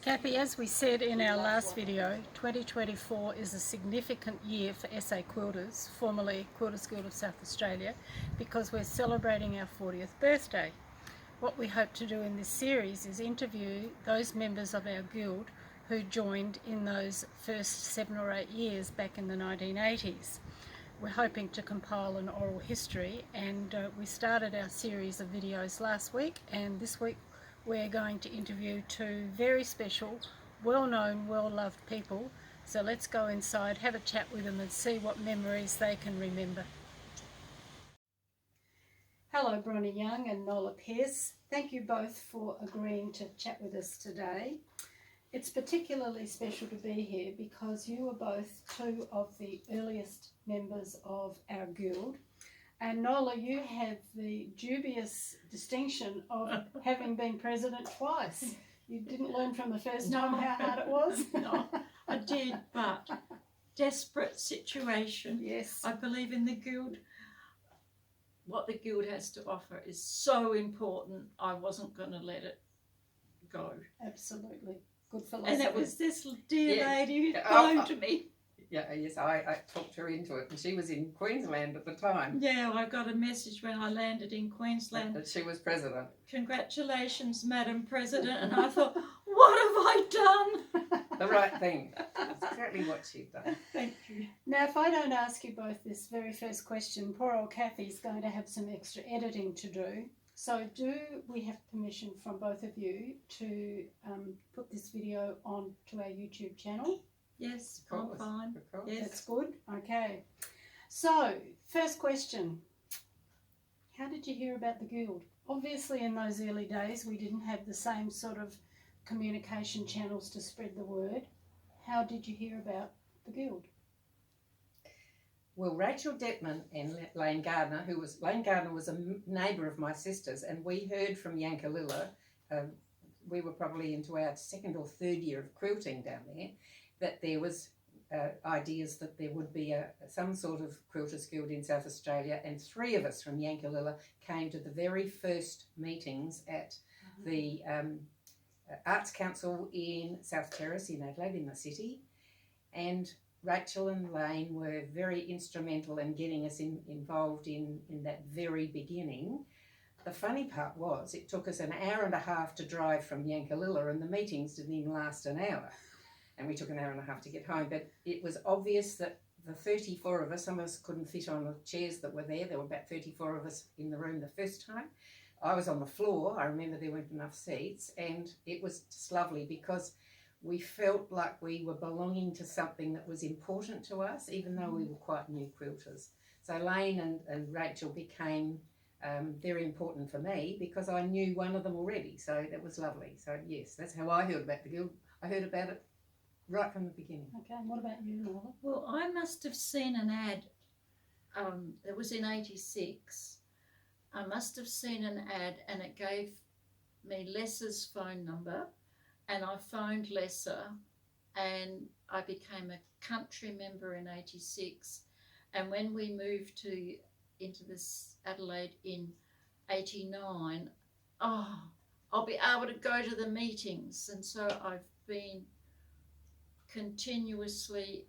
Kathy, as we said in our last video, 2024 is a significant year for SA Quilters, formerly Quilters Guild of South Australia, because we're celebrating our 40th birthday. What we hope to do in this series is interview those members of our guild who joined in those first 7 or 8 years back in the 1980s. We're hoping to compile an oral history, and we started our series of videos last week, and this week we're going to interview two very special, well-known, well-loved people. So let's go inside, have a chat with them and see what memories they can remember. Hello, Bronnie Young and Nola Pearce. Thank you both for agreeing to chat with us today. It's particularly special to be here because you are both two of the earliest members of our guild. And Nola, you have the dubious distinction of having been president twice. You didn't learn from the first time how hard it was? No, I did, but desperate situation. Yes. I believe in the guild. What the guild has to offer is so important, I wasn't going to let it go. Absolutely. Good philosophy. And it was this dear lady who phoned me. Yes, I talked her into it, and she was in Queensland at the time. Yeah, I got a message when I landed in Queensland. That she was president. Congratulations, Madam President. And I thought, what have I done? The right thing. That's exactly what she'd done. Thank you. Now, if I don't ask you both this very first question, poor old Kathy's going to have some extra editing to do. So do we have permission from both of you to put this video on to our YouTube channel? Yes, I'm fine. Yes. That's good. Okay. So, first question. How did you hear about the guild? Obviously, in those early days, we didn't have the same sort of communication channels to spread the word. How did you hear about the guild? Well, Rachel Detman and Lane Gardner, Lane Gardner was a neighbour of my sister's, and we heard from Yankalilla, we were probably into our second or third year of quilting down there, that there was ideas that there would be some sort of quilters guild in South Australia, and 3 of us from Yankalilla came to the very first meetings at the Arts Council in South Terrace in Adelaide, in the city, and Rachel and Lane were very instrumental in getting us involved in that very beginning. The funny part was it took us an hour and a half to drive from Yankalilla, and the meetings didn't even last an hour. And we took an hour and a half to get home, but it was obvious that the 34 of us, some of us couldn't fit on the chairs that were there. There were about 34 of us in the room the first time. I was on the floor. I remember there weren't enough seats, and it was just lovely because we felt like we were belonging to something that was important to us, even though we were quite new quilters. So Lane and Rachel became very important for me because I knew one of them already, so that was lovely. So yes, that's how I heard about the guild. I heard about it right from the beginning. Okay, and what about you, Nola? Well, I must have seen an ad, it was in 86. I must have seen an ad and it gave me Les's phone number, and I phoned Lesser and I became a country member in 86. And when we moved into this Adelaide in 89, I'll be able to go to the meetings. And so I've been continuously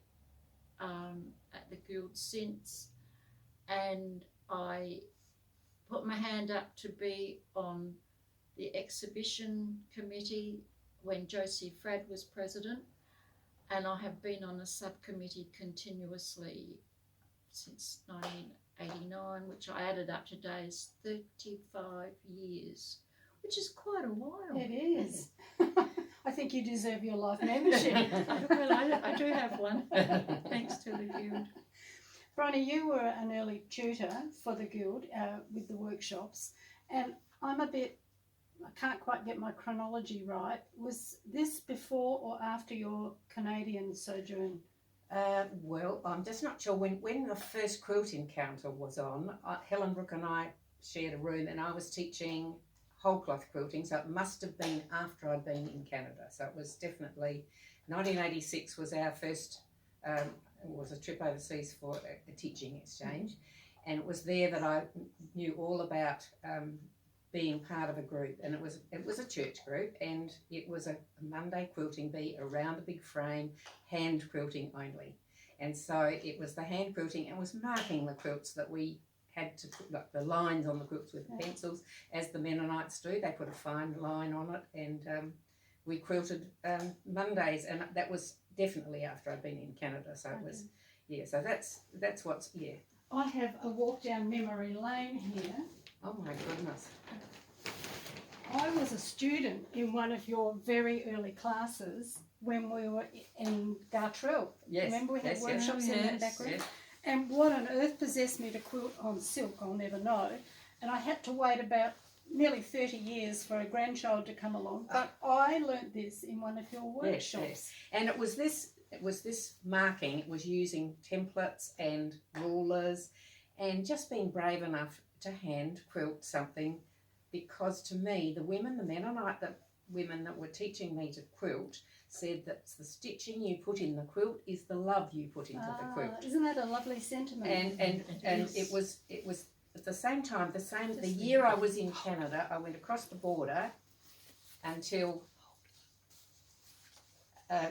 at the guild since, and I put my hand up to be on the exhibition committee when Josie Fradd was president, and I have been on a subcommittee continuously since 1989, which I added up today is 35 years, which is quite a while. It is. I think you deserve your life membership. Well, I do have one, thanks to the guild. Bronnie, you were an early tutor for the guild with the workshops, and I can't quite get my chronology right. Was this before or after your Canadian sojourn? Well, I'm just not sure. When the first quilt encounter was on, Helen Brooke and I shared a room, and I was teaching whole cloth quilting, so it must have been after I'd been in Canada. So it was definitely 1986 was our first, was a trip overseas for a teaching exchange, and it was there that I knew all about being part of a group, and it was a church group, and it was a Monday quilting bee around a big frame, hand quilting only. And so it was the hand quilting, and was marking the quilts that we had to put like the lines on the quilts with pencils, as the Mennonites do. They put a fine line on it, and we quilted Mondays, and that was definitely after I'd been in Canada. So it was, so that's what's, I have a walk down memory lane here. Oh my goodness. I was a student in one of your very early classes when we were in Gartrell. Yes. Remember we had workshops in that back room? Yes. And what on earth possessed me to quilt on silk, I'll never know. And I had to wait about nearly 30 years for a grandchild to come along. But I learnt this in one of your workshops. Yes. And it was this marking. It was using templates and rulers, and just being brave enough to hand quilt something, because to me, the Mennonite women that were teaching me to quilt said that the stitching you put in the quilt is the love you put into the quilt. Isn't that a lovely sentiment? And it was at the same time, the year I was in Canada, I went across the border until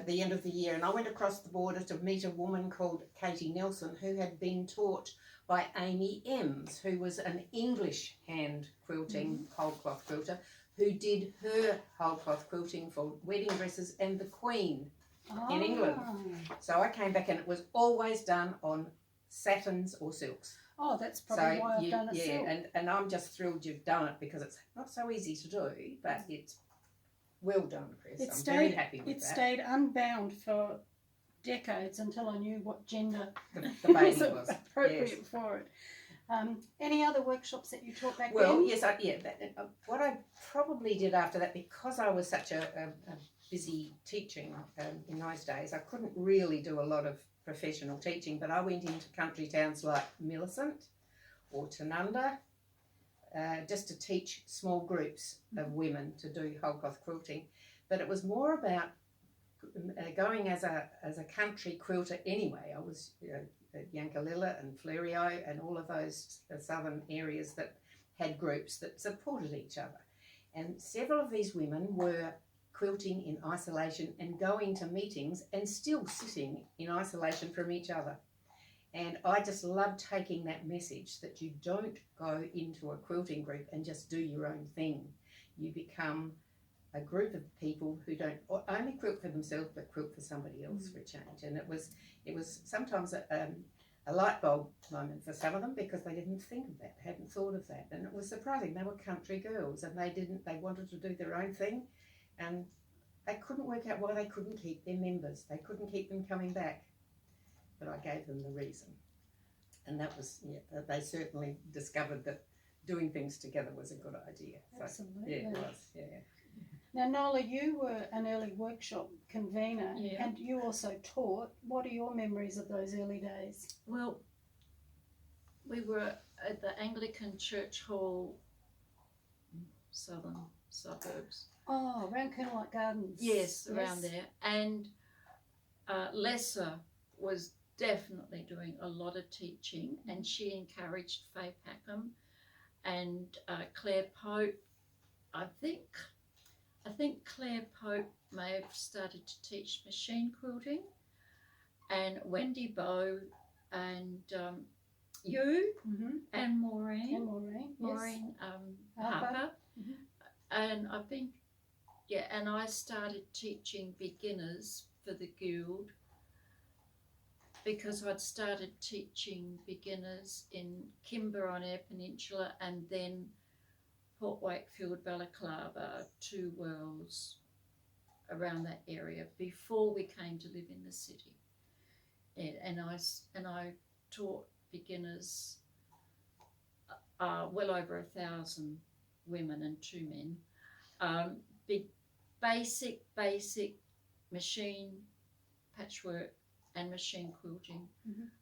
the end of the year, and I went across the border to meet a woman called Katie Nelson, who had been taught by Amy Ems, who was an English hand quilting whole cloth quilter, who did her whole cloth quilting for wedding dresses and the Queen in England. So I came back, and it was always done on satins or silks. Oh, that's probably why I've done it silk. And I'm just thrilled you've done it, because it's not so easy to do, but it's well done, Chris. I'm very happy with that. It stayed unbound for decades until I knew what gender the baby was appropriate for it. Any other workshops that you taught back then? Well, yes, what I probably did after that, because I was such a busy teaching in those days, I couldn't really do a lot of professional teaching, but I went into country towns like Millicent or Tanunda, just to teach small groups of women to do whole cloth quilting. But it was more about going as a country quilter anyway. I was at Yankalilla and Fleurieu and all of those southern areas that had groups that supported each other. And several of these women were quilting in isolation and going to meetings and still sitting in isolation from each other. And I just love taking that message that you don't go into a quilting group and just do your own thing. You become a group of people who don't only quilt for themselves, but quilt for somebody else for a change. And it was sometimes a light bulb moment for some of them, because they didn't think of that, hadn't thought of that. And it was surprising. They were country girls, and they wanted to do their own thing, and they couldn't work out why they couldn't keep their members. They couldn't keep them coming back. But I gave them the reason. And that was, they certainly discovered that doing things together was a good idea. So, absolutely. Yeah, it was, yeah. Now, Nola, you were an early workshop convener, and you also taught. What are your memories of those early days? Well, we were at the Anglican Church Hall, southern suburbs. Oh, around Colonelite Gardens. Yes, around there. And Lesser was definitely doing a lot of teaching, and she encouraged Faye Packham and Claire Pope. I think Claire Pope may have started to teach machine quilting, and Wendy Bow and you and Maureen Harper. And I've been, and I started teaching beginners for the Guild, because I'd started teaching beginners in Kimber on Eyre Peninsula, and then Port Wakefield, Balaclava, Two Wells, around that area, before we came to live in the city. And I taught beginners, well over 1,000 women and 2 men, basic machine patchwork and machine quilting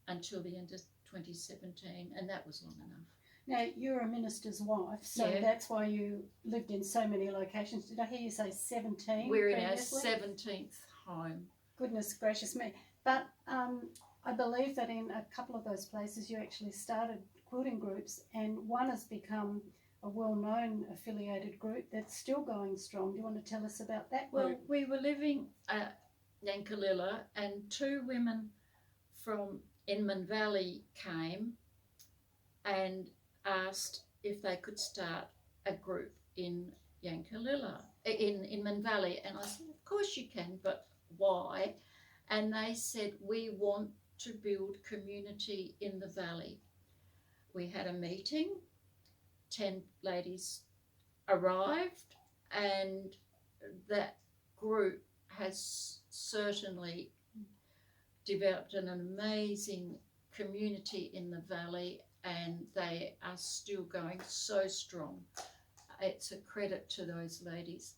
until the end of 2017, and that was long enough. Now, you're a minister's wife, so that's why you lived in so many locations. Did I hear you say 17? We're in our 17th home. Goodness gracious me. But I believe that in a couple of those places you actually started quilting groups, and one has become a well-known affiliated group that's still going strong. Do you want to tell us about that Well, group? we were living at Yankalilla, and two women from Inman Valley came and asked if they could start a group in Yankalilla, in Inman Valley. And I said, of course you can, but why? And they said, we want to build community in the valley. We had a meeting, 10 ladies arrived, and that group has certainly developed an amazing community in the valley, and they are still going so strong. It's a credit to those ladies.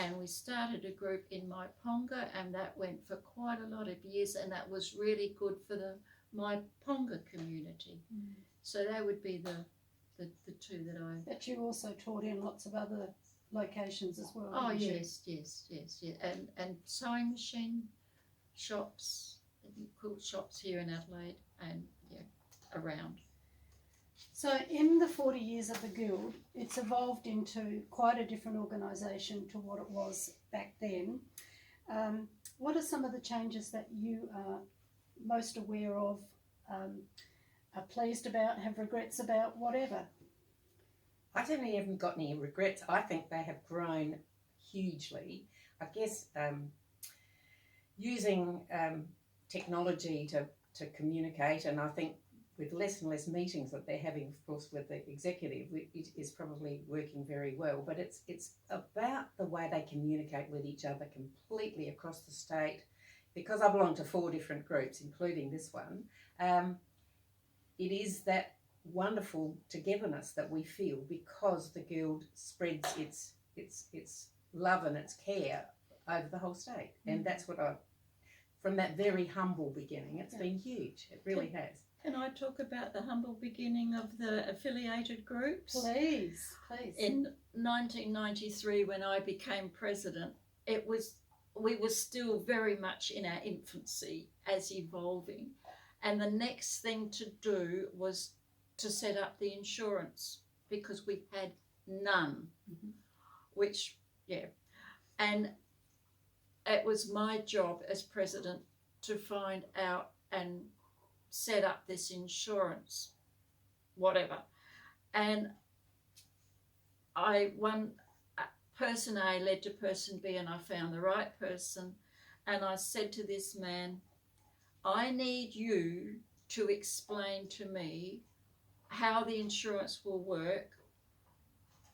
And we started a group in Maiponga, and that went for quite a lot of years, and that was really good for the Maiponga community. So they would be the two that I... But you also taught in lots of other locations as well. Oh, didn't you? yes. And sewing machine shops, quilt shops here in Adelaide and around. So in the 40 years of the Guild, it's evolved into quite a different organisation to what it was back then. What are some of the changes that you are most aware of, are pleased about, have regrets about, whatever? I certainly haven't got any regrets. I think they have grown hugely. I guess using technology to communicate, and I think with less and less meetings that they're having, of course, with the executive, it is probably working very well. But it's about the way they communicate with each other completely across the state. Because I belong to 4 different groups, including this one, it is that wonderful togetherness that we feel because the Guild spreads its love and its care over the whole state. And that's what from that very humble beginning, it's been huge. It really has. Can I talk about the humble beginning of the affiliated groups? Please. In 1993, when I became president, we were still very much in our infancy as evolving. And the next thing to do was to set up the insurance, because we had none, which, and it was my job as president to find out and set up this insurance, whatever. And person A led to person B, and I found the right person, and I said to this man, I need you to explain to me how the insurance will work,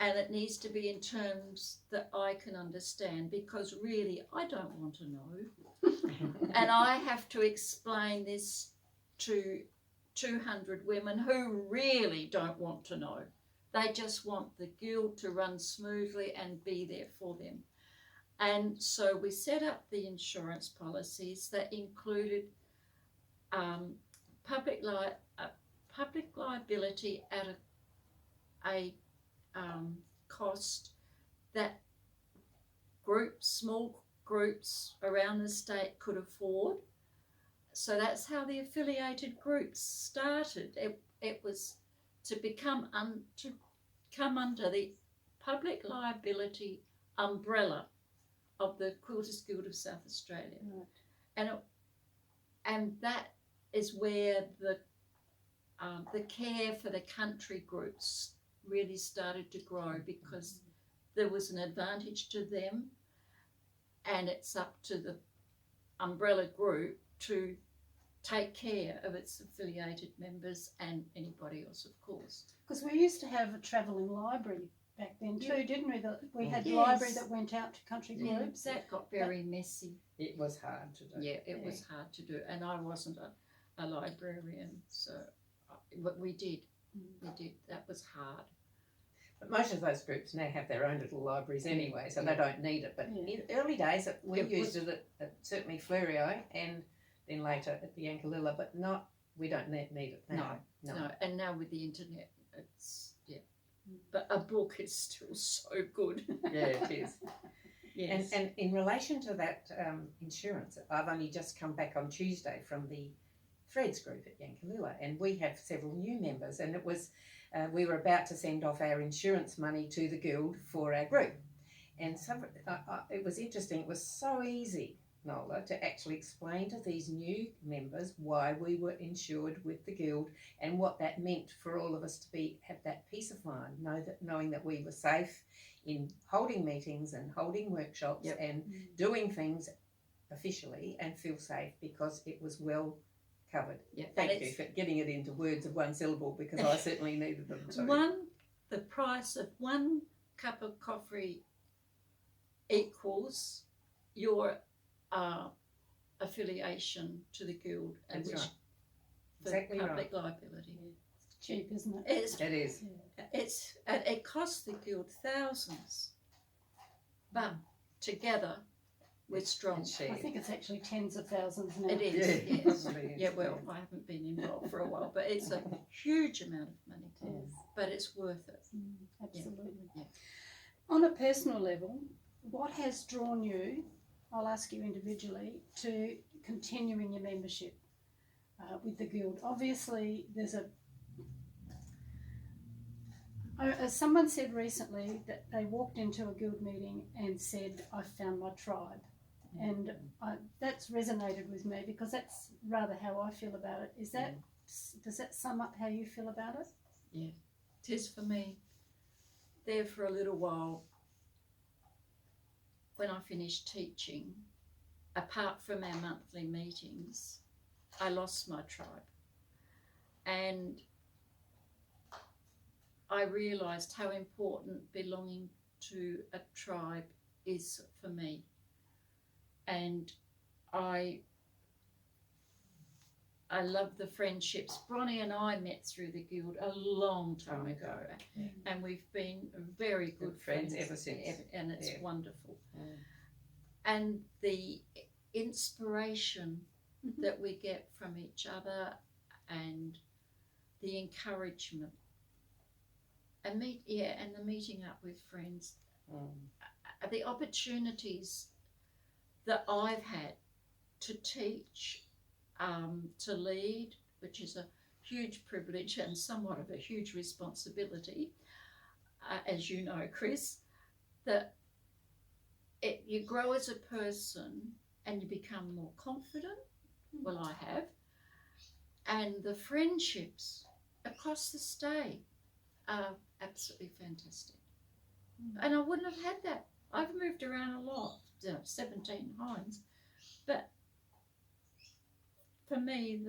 and it needs to be in terms that I can understand, because really I don't want to know. And I have to explain this to 200 women who really don't want to know. They just want the Guild to run smoothly and be there for them. And so we set up the insurance policies that included public liability at a cost that small groups around the state could afford. So that's how the affiliated groups started. It was to come under the public liability umbrella of the Quilters Guild of South Australia. Right. And that is where the care for the country groups really started to grow, because there was an advantage to them, and it's up to the umbrella group to take care of its affiliated members and anybody else, of course. Because we used to have a travelling library back then too, didn't we? We had Yes. library that went out to country groups. That got very messy. It was hard to do. Yeah, it was hard to do, and I wasn't a librarian, so but we did. That was hard. But most of those groups now have their own little libraries anyway, so they don't need it. But in early days, we used it at certainly Fleurieu, and then later at the Yankalilla, but we don't need it now. No. And now with the internet, it's, but a book is still so good. Yeah, it is. Yes. And in relation to that insurance, I've only just come back on Tuesday from the Threads group at Yankalilla, and we have several new members, and it was we were about to send off our insurance money to the guild for our group. And it was interesting. It was so easy, Nola, to actually explain to these new members why we were insured with the guild and what that meant for all of us to have that peace of mind, knowing that we were safe in holding meetings and holding workshops and doing things officially and feel safe because it was well covered. Thank you for getting it into words of one syllable, because I certainly needed them too. The price of one cup of coffee equals your affiliation to the guild, and That's right. for Exactly public right. liability. It's cheap, isn't it? It is. It costs the guild thousands, but together we're strong. I think it's actually tens of thousands now. It is, Yeah, yes. probably is, Yeah, well, I haven't been involved for a while, but it's a huge amount of money, Yes. but it's worth it. Absolutely. Yeah. On a personal level, what has drawn you, I'll ask you individually, to continuing your membership with the guild? Obviously, there's as someone said recently, that they walked into a guild meeting and said, I found my tribe. And that's resonated with me, because that's rather how I feel about it. Does that sum up how you feel about it? Yeah, it is for me. There for a little while, when I finished teaching, apart from our monthly meetings, I lost my tribe. And I realised how important belonging to a tribe is for me. And I love the friendships. Bronnie and I met through the guild a long time ago, and we've been very good friends ever since. And it's wonderful. And the inspiration that we get from each other, and the encouragement, and the meeting up with friends, the opportunities that I've had to teach, to lead, which is a huge privilege and somewhat of a huge responsibility, as you know, Chris, that you grow as a person and you become more confident. Well, I have. And the friendships across the state are absolutely fantastic. And I wouldn't have had that. I've moved around a lot, 17 times, but for me,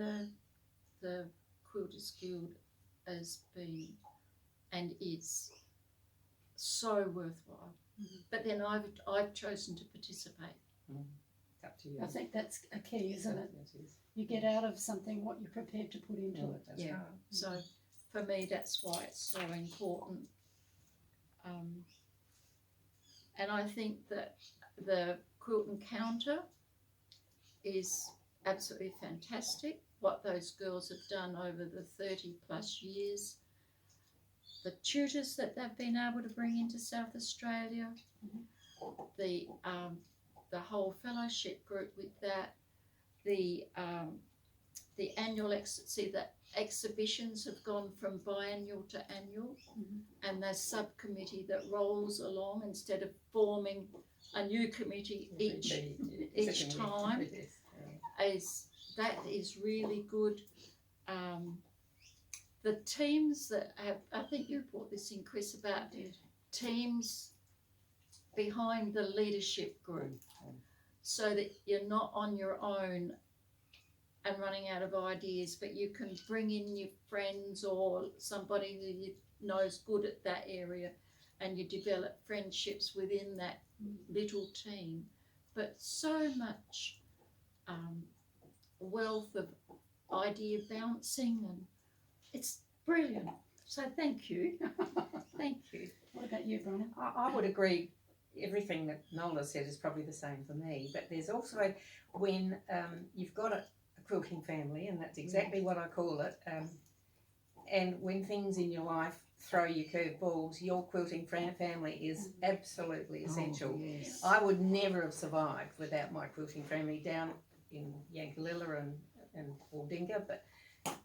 the Quilters Guild has been and is so worthwhile. But then I've chosen to participate. It's up to you. I think that's a key, isn't it? It is. You get out of something what you're prepared to put into it. That's Yeah. right. So for me, that's why it's so important. And I think that the quilt encounter is absolutely fantastic. What those girls have done over the 30 plus years, the tutors that they've been able to bring into South Australia, the whole fellowship group with that, the annual the exhibitions have gone from biannual to annual, and the subcommittee that rolls along instead of forming a new committee each time is really good. The teams that have, I think you brought this in, Chris, about teams behind the leadership group, so that you're not on your own and running out of ideas, but you can bring in your friends or somebody who you know is good at that area, and you develop friendships within that little team. But so much wealth of idea bouncing, and it's brilliant. So thank you. Thank you. What about you, Bronnie? I would agree. Everything that Nola said is probably the same for me. But there's also when you've got a quilting family, and that's exactly what I call it. And when things in your life throw you curveballs, your quilting family is absolutely essential. Yes. I would never have survived without my quilting family down in Yankalilla and Waldinga, but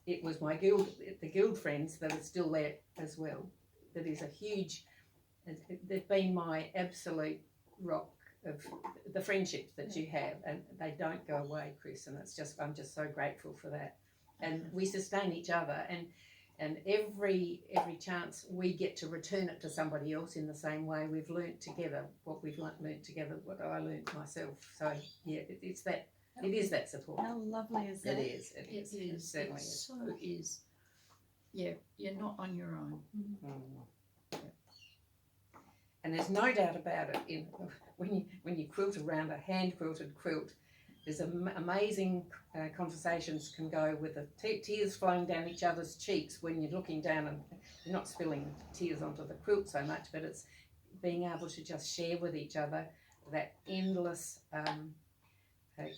it was the guild friends that are still there as well. That is a huge, they've been my absolute rock of the friendships that you have, and they don't go away, Chris, and I'm just so grateful for that. And we sustain each other, and every chance we get to return it to somebody else in the same way. We've learnt together what we've learnt together, what I learnt myself. So yeah, it is that support. How lovely is that? It is. It certainly is. So is. Yeah, you're not on your own. Yeah. And there's no doubt about it. When you quilt around a hand quilted quilt, there's amazing conversations can go with the tears flowing down each other's cheeks when you're looking down, and you're not spilling tears onto the quilt so much, but it's being able to just share with each other that endless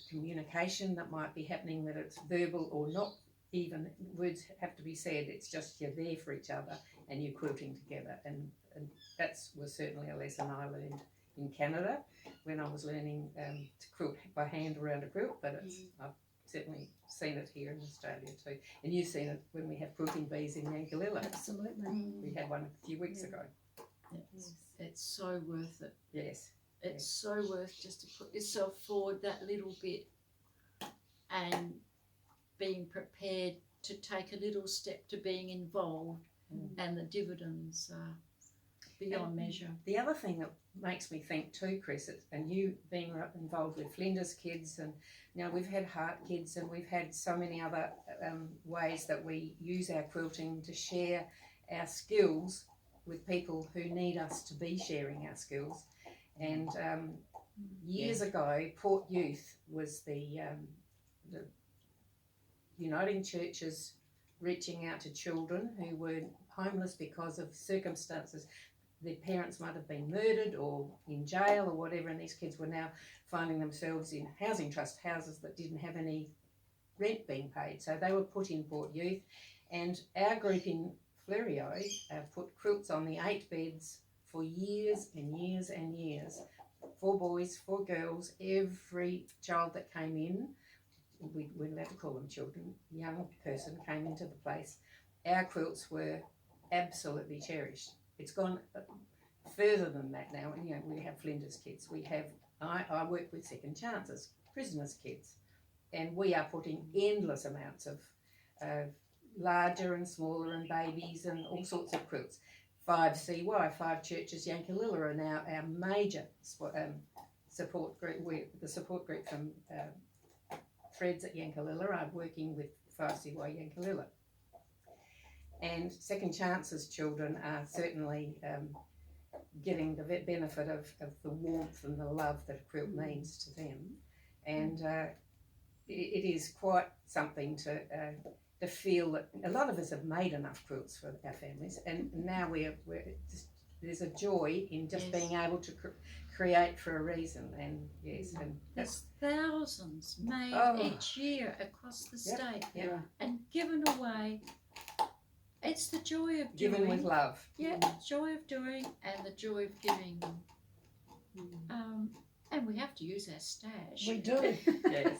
communication that might be happening, that it's verbal or not even words have to be said. It's just you're there for each other and you're quilting together, and that was certainly a lesson I learned in Canada when I was learning to quilt by hand around a quilt, but I've certainly seen it here in Australia too. And you've seen it when we have quilting bees in Yankalilla. Absolutely. We had one a few weeks ago. It's so worth it. Yes. It's so worth just to put yourself forward that little bit and being prepared to take a little step to being involved, and the dividends are beyond measure. The other thing that makes me think too, Chris, and you being involved with Flinders Kids, and we've had Heart Kids, and we've had so many other ways that we use our quilting to share our skills with people who need us to be sharing our skills. And years ago, Port Youth was the uniting churches reaching out to children who were homeless because of circumstances. Their parents might have been murdered or in jail or whatever, and these kids were now finding themselves in housing trust houses that didn't have any rent being paid. So they were put in Port Youth, and our group in Fleurieu put quilts on the 8 beds for years and years and years. 4 boys, 4 girls, every child that came in, we weren't allowed to call them children, young person came into the place. Our quilts were absolutely cherished. It's gone further than that now. We have Flinders Kids. We have, I work with Second Chances, prisoners' kids, and we are putting endless amounts of larger and smaller and babies and all sorts of quilts. 5CY, 5 Churches Yankalilla are now our major support group. We're the support group from Threads at Yankalilla are working with 5CY Yankalilla. And Second Chances children are certainly getting the benefit of the warmth and the love that a quilt means to them. And it is quite something to feel that a lot of us have made enough quilts for our families, and now there's a joy in just being able to create for a reason. And and there's thousands made each year across the state and given away. It's the joy of doing. Given with love. Yeah, joy of doing and the joy of giving. And we have to use our stash. We do. Yes.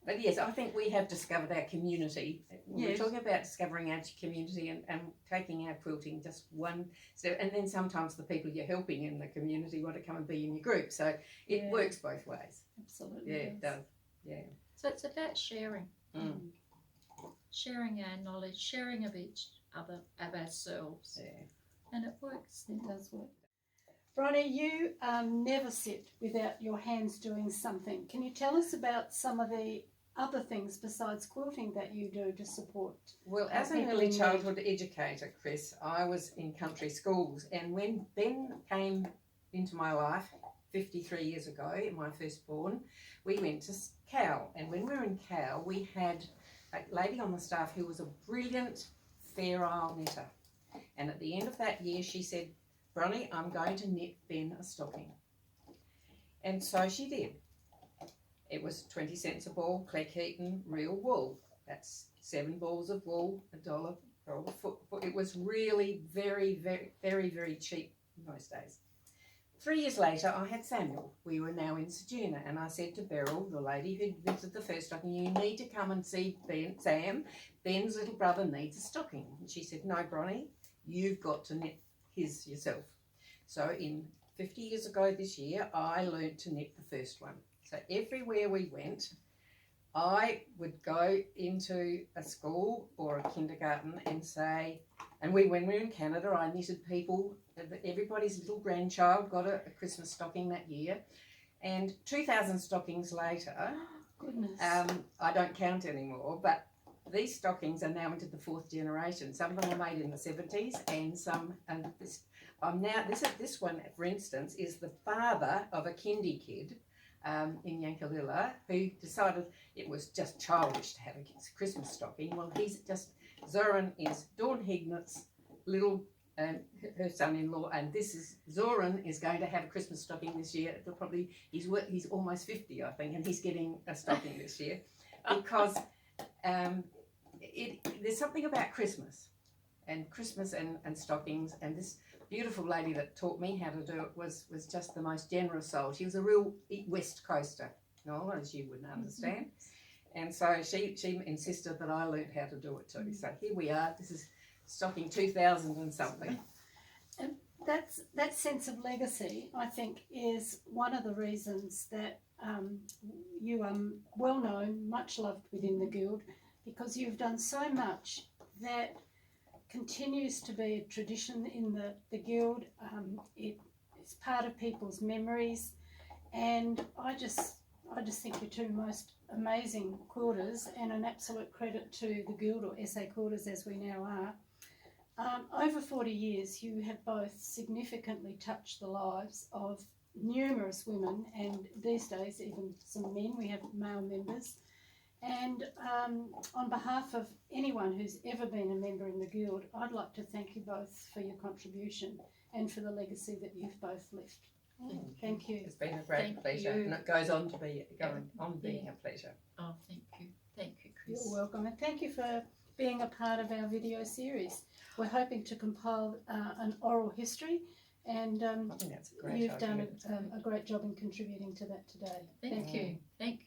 But yes, I think we have discovered our community. We're talking about discovering our community and taking our quilting just one step. And then sometimes the people you're helping in the community want to come and be in your group. So it works both ways. Absolutely. Yeah, it does. Yeah. So it's about sharing. Sharing our knowledge, sharing of each other, of ourselves. Yeah. And it works. It does work. Bronnie, you never sit without your hands doing something. Can you tell us about some of the other things besides quilting that you do to support? Well, as an early childhood educator, Chris, I was in country schools, and when Ben came into my life 53 years ago, my firstborn, we went to Cal, and when we were in Cal, we had a lady on the staff who was a brilliant Fair Isle knitter, and at the end of that year she said, Bronnie, I'm going to knit Ben a stocking. And so she did. It was 20 cents a ball, Cleckheaton, real wool. That's 7 balls of wool, $1 per foot. It was really very, very, very, very cheap in those days. 3 years later, I had Samuel. We were now in Sejuna, and I said to Beryl, the lady who visited the first stocking, you need to come and see Sam. Ben's little brother needs a stocking. And she said, no, Bronnie, you've got to knit his yourself. So 50 years ago this year, I learnt to knit the first one. So everywhere we went, I would go into a school or a kindergarten and say, and when we were in Canada, I knitted people, everybody's little grandchild got a Christmas stocking that year. And 2,000 stockings later, Goodness. I don't count anymore, but these stockings are now into the 4th generation. Some of them were made in the 70s and some, and this one, for instance, is the father of a kindy kid in Yankalilla who decided it was just childish to have a Christmas stocking. Well, Zoran is Dawn Hignet's little, her son-in-law, and Zoran is going to have a Christmas stocking this year. He's almost 50, I think, and he's getting a stocking this year because there's something about Christmas and stockings, and this beautiful lady that taught me how to do it was just the most generous soul. She was a real West Coaster, Nola, as you wouldn't understand. And so she insisted that I learnt how to do it too. So here we are. This is stocking 2000 and something. And that sense of legacy, I think, is one of the reasons that you are well known, much loved within the Guild, because you've done so much that continues to be a tradition in the Guild. It's part of people's memories, and I just think you're two most amazing quilters, and an absolute credit to the Guild, or SA Quilters as we now are. Over 40 years, you have both significantly touched the lives of numerous women, and these days even some men. We have male members. And on behalf of anyone who's ever been a member in the Guild, I'd like to thank you both for your contribution and for the legacy that you've both left. Thank you. It's been a great pleasure, and it goes on to be being a pleasure. Oh, thank you, Chris. You're welcome, and thank you for being a part of our video series. We're hoping to compile an oral history, and I think that's a great you've idea. done a great job in contributing to that today. Thank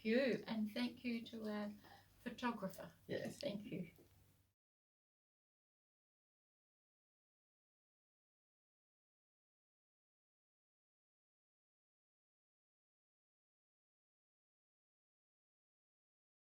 you, and thank you to our photographer. Yes. Thank you.